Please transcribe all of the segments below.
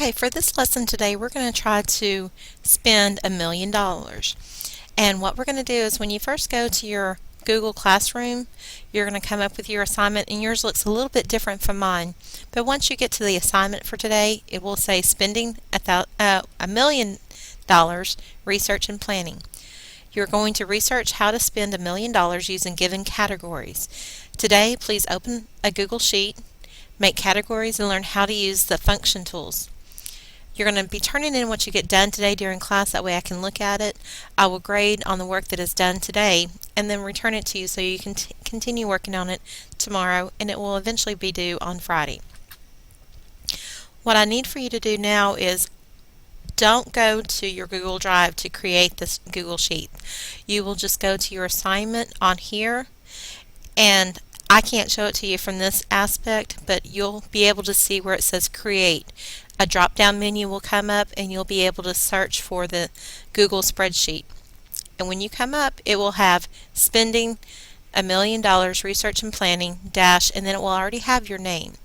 Okay, for this lesson today, we're going to try to spend $1,000,000. And what we're going to do is when you first go to your Google Classroom, you're going to come up with your assignment, and yours looks a little bit different from mine. But once you get to the assignment for today, it will say spending $1,000,000 research and planning. You're going to research how to spend $1,000,000 using given categories. Today, please open a Google Sheet, make categories, and learn how to use the function tools. You're going to be turning in what you get done today during class, that way I can look at it. I will grade on the work that is done today and then return it to you so you can continue working on it tomorrow, and it will eventually be due on Friday. What I need for you to do now is don't go to your Google Drive to create this Google Sheet. You will just go to your assignment on here, and I can't show it to you from this aspect, but you'll be able to see where it says create. A drop-down menu will come up and you'll be able to search for the Google spreadsheet. And when you come up, it will have spending $1,000,000 research and planning dash, and then it will already have your name.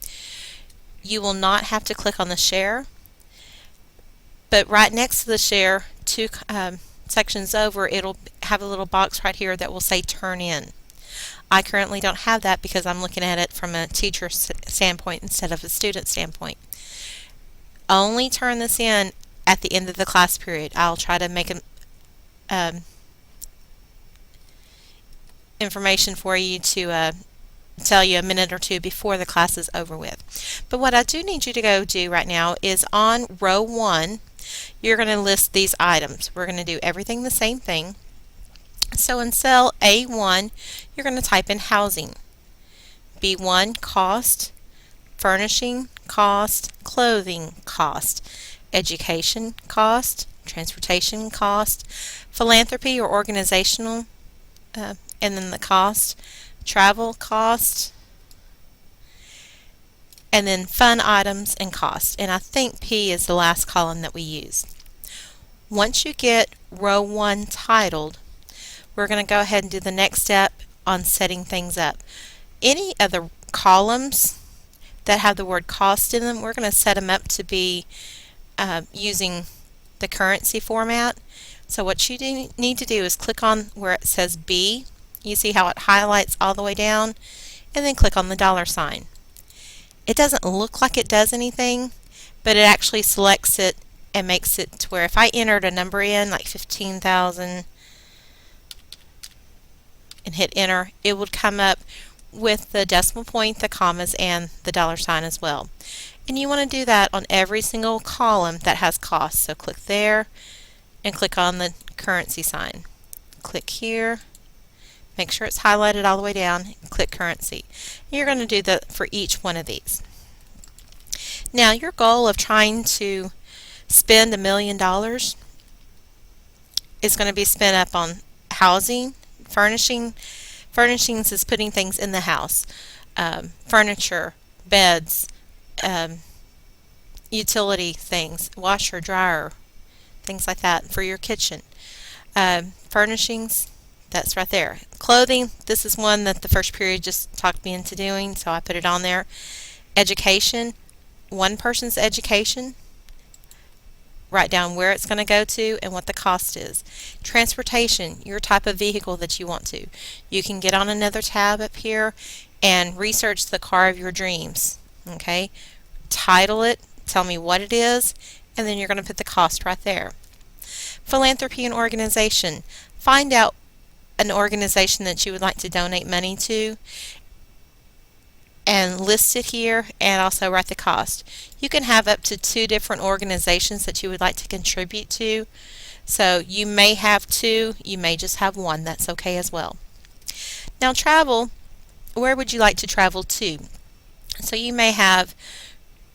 You will not have to click on the share, but right next to the share, two sections over, it'll have a little box right here that will say turn in. I currently don't have that because I'm looking at it from a teacher standpoint instead of a student standpoint. Only turn this in at the end of the class period. I'll try to make information for you to tell you a minute or two before the class is over with. But what I do need you to go do right now is on row 1, you're going to list these items. We're going to do everything the same thing. So in cell A1, you're going to type in housing. B1, cost, furnishing cost, clothing cost, education cost, transportation cost, philanthropy or organizational, and then the cost, travel cost, and then fun items and cost. And I think P is the last column that we use. Once you get row 1 titled, we're going to go ahead and do the next step on setting things up. Any of the columns that have the word cost in them, we're going to set them up to be using the currency format. So what you need to do is click on where it says B. You see how it highlights all the way down, and then click on the $sign. It doesn't look like it does anything, but it actually selects it and makes it to where if I entered a number in, like 15,000, and hit enter, it would come up with the decimal point, the commas, and the $sign as well. And you want to do that on every single column that has cost. So click there and click on the currency sign. Click here, make sure it's highlighted all the way down, click currency. You're going to do that for each one of these. Now your goal of trying to spend $1,000,000 is going to be spent up on housing, furnishings is putting things in the house, furniture, beds, utility things, washer, dryer, things like that for your kitchen. Furnishings, that's right there. Clothing, this is one that the first period just talked me into doing, so I put it on there. Education, one person's education. Write down where it's going to go to and what the cost is. Transportation, your type of vehicle that you want to. You can get on another tab up here and research the car of your dreams. Okay? Title it, tell me what it is, and then you're going to put the cost right there. Philanthropy and organization. Find out an organization that you would like to donate money to and list it here, and also write the cost. You can have up to 2 different organizations that you would like to contribute to. So you may have 2, you may just have 1. That's okay as well. Now travel, where would you like to travel to? So you may have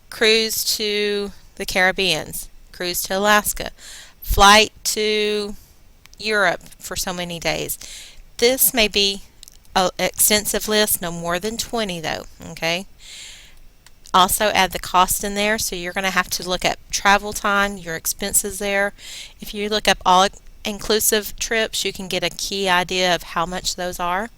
cruise to the Caribbean, cruise to Alaska, flight to Europe for so many days. This may be an extensive list, no more than 20 though, okay? Also add the cost in there, so you're going to have to look at travel time, your expenses there. If you look up all inclusive trips, you can get a key idea of how much those are,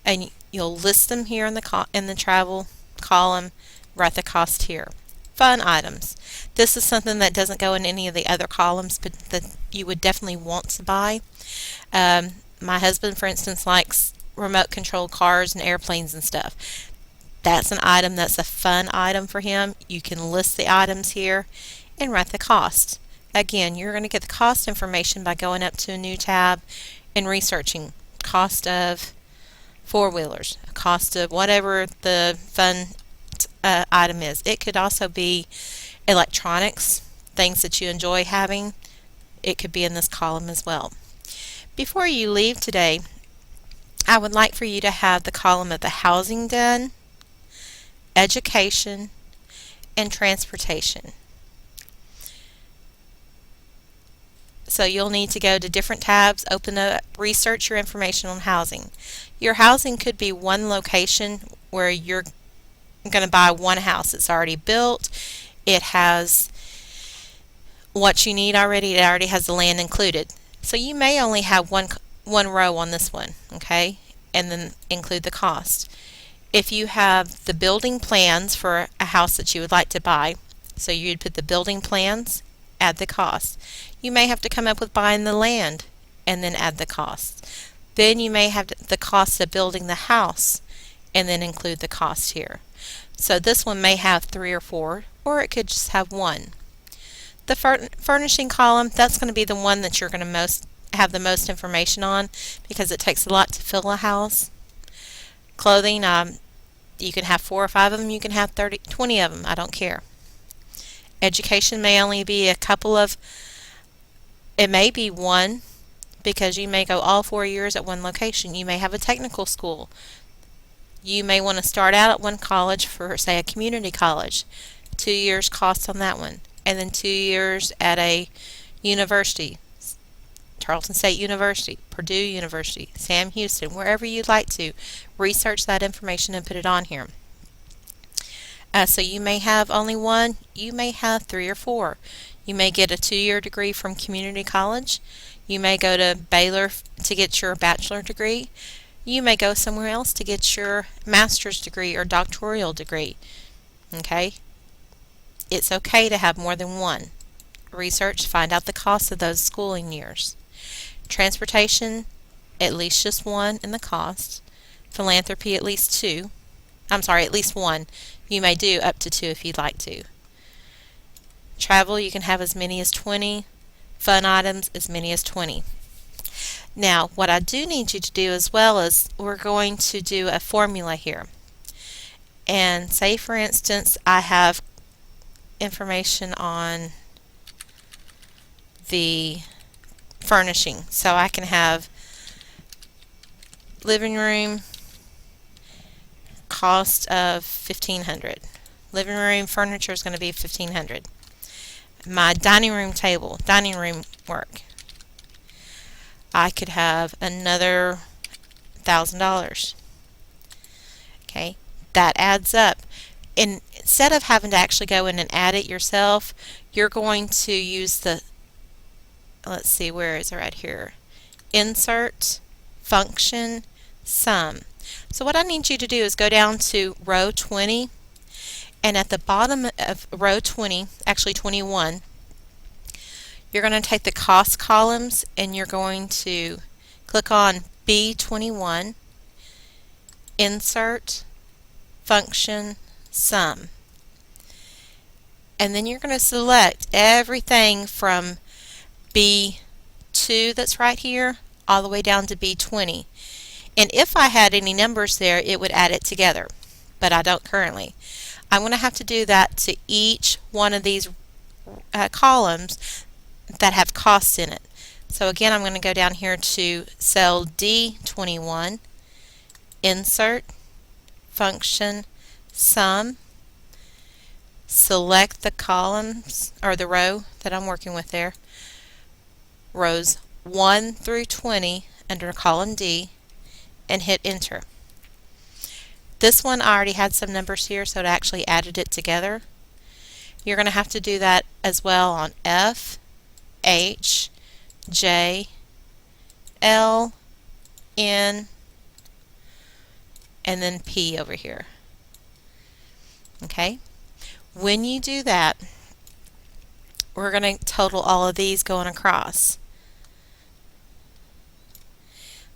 and you'll list them here in the travel column, write the cost here. Fun items. This is something that doesn't go in any of the other columns, but that you would definitely want to buy. My husband, for instance, likes remote control cars and airplanes and stuff. That's an item that's a fun item for him. You can list the items here and write the cost. Again, you're going to get the cost information by going up to a new tab and researching cost of four-wheelers, cost of whatever the fun item is. It could also be electronics, things that you enjoy having. It could be in this column as well. Before you leave today, I would like for you to have the column of the housing done, education, and transportation. So you'll need to go to different tabs, open up, research your information on housing. Your housing could be one location where you're going to buy one house. It's already built. It has what you need already. It already has the land included. So you may only have one row on this one, okay, and then include the cost. If you have the building plans for a house that you would like to buy, so you'd put the building plans, add the cost. You may have to come up with buying the land and then add the cost. Then you may have the cost of building the house and then include the cost here. So this one may have 3 or 4, or it could just have 1. The furnishing column, that's going to be the one that you're going to have the most information on, because it takes a lot to fill a house. Clothing, you can have 4 or 5 of them, you can have 30, 20 of them, I don't care. Education may only be a couple of, it may be 1, because you may go all 4 years at one location. You may have a technical school. You may want to start out at one college for, say, a community college. 2 years cost on that one. And then 2 years at a university. Tarleton State University, Purdue University, Sam Houston, wherever you'd like to. Research that information and put it on here. So you may have only 1, you may have 3 or 4. You may get a 2-year degree from community college. You may go to Baylor to get your bachelor degree. You may go somewhere else to get your master's degree or doctoral degree. Okay? It's okay to have more than 1. Research, find out the cost of those schooling years. Transportation, at least just 1 in the cost. Philanthropy, at least 2. I'm sorry, at least 1. You may do up to 2 if you'd like to. Travel, you can have as many as 20. Fun items, as many as 20. Now, what I do need you to do as well is we're going to do a formula here. And say, for instance, I have information on the furnishing. So I can have living room, cost of $1,500. Living room furniture is going to be $1,500. My dining room table, dining room work, I could have another $1,000. Okay, that adds up. And instead of having to actually go in and add it yourself, you're going to use the, let's see, where is it right here? Insert, function, sum. So what I need you to do is go down to row 20, and at the bottom of row 20, actually 21, you're going to take the cost columns and you're going to click on B21, insert, function, sum. And then you're going to select everything from B2 that's right here all the way down to B20. And if I had any numbers there, it would add it together, but I don't currently. I'm going to have to do that to each one of these columns that have costs in it. So again, I'm going to go down here to cell D21, insert, function, sum, select the columns or the row that I'm working with there, rows 1 through 20 under column D, and hit enter. This one I already had some numbers here, so it actually added it together. You're going to have to do that as well on F, H, J, L, N, and then P over here. Okay? When you do that, we're going to total all of these going across.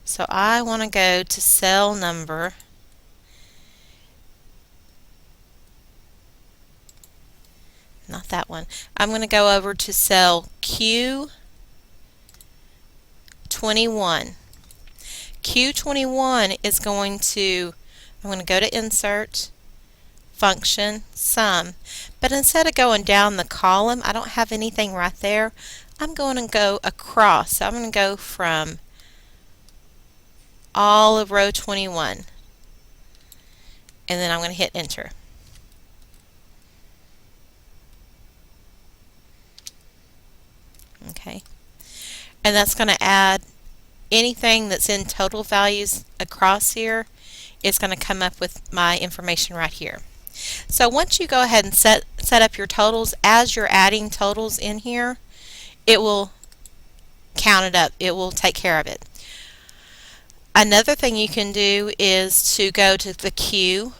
So I want to go to cell number not that one. I'm going to go over to cell Q21. Q21 is I'm going to go to Insert, Function, Sum. But instead of going down the column, I don't have anything right there. I'm going to go across. So I'm going to go from all of row 21. And then I'm going to hit Enter. Okay. And that's going to add anything that's in total values across here. It's going to come up with my information right here. So once you go ahead and set up your totals, as you're adding totals in here, it will count it up. It will take care of it. Another thing you can do is to go to the Q,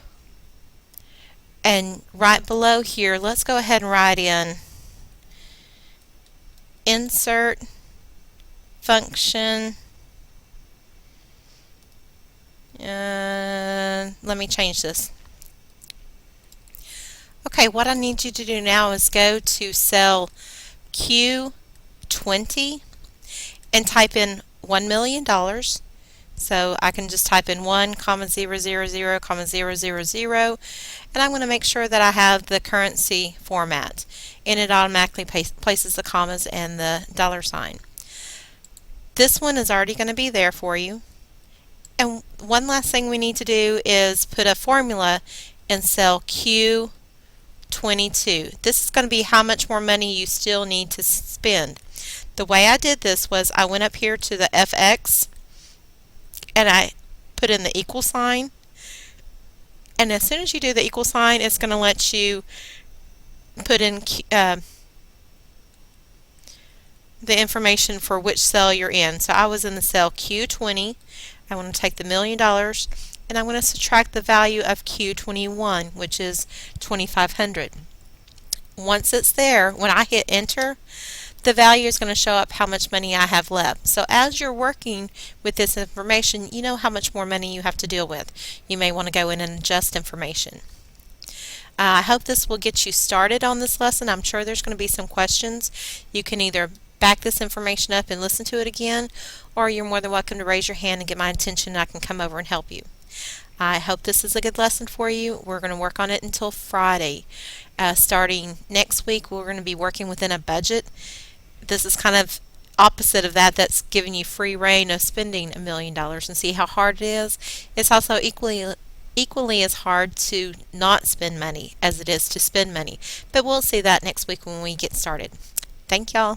and right below here, let's go ahead and write in Insert, Function, let me change this. Okay, what I need you to do now is go to cell Q20 and type in $1 million. So I can just type in 1,000,000, and I'm going to make sure that I have the currency format, and it automatically places the commas and the $sign. This one is already going to be there for you. And one last thing we need to do is put a formula in cell Q22. This is going to be how much more money you still need to spend. The way I did this was I went up here to the FX and I put in the equal sign. And as soon as you do the equal sign, it's going to let you put in the information for which cell you're in. So I was in the cell Q20. I want to take the $1 million, and I'm going to subtract the value of Q21, which is 2,500. Once it's there, when I hit enter, the value is going to show up how much money I have left. So as you're working with this information, you know how much more money you have to deal with. You may want to go in and adjust information. I hope this will get you started on this lesson. I'm sure there's going to be some questions. You can either back this information up and listen to it again, or you're more than welcome to raise your hand and get my attention, and I can come over and help you. I hope this is a good lesson for you. We're going to work on it until Friday. Starting next week, we're going to be working within a budget. This is kind of opposite of that. That's giving you free reign of spending $1 million, and see how hard it is. It's also equally as hard to not spend money as it is to spend money. But we'll see that next week when we get started. Thank y'all.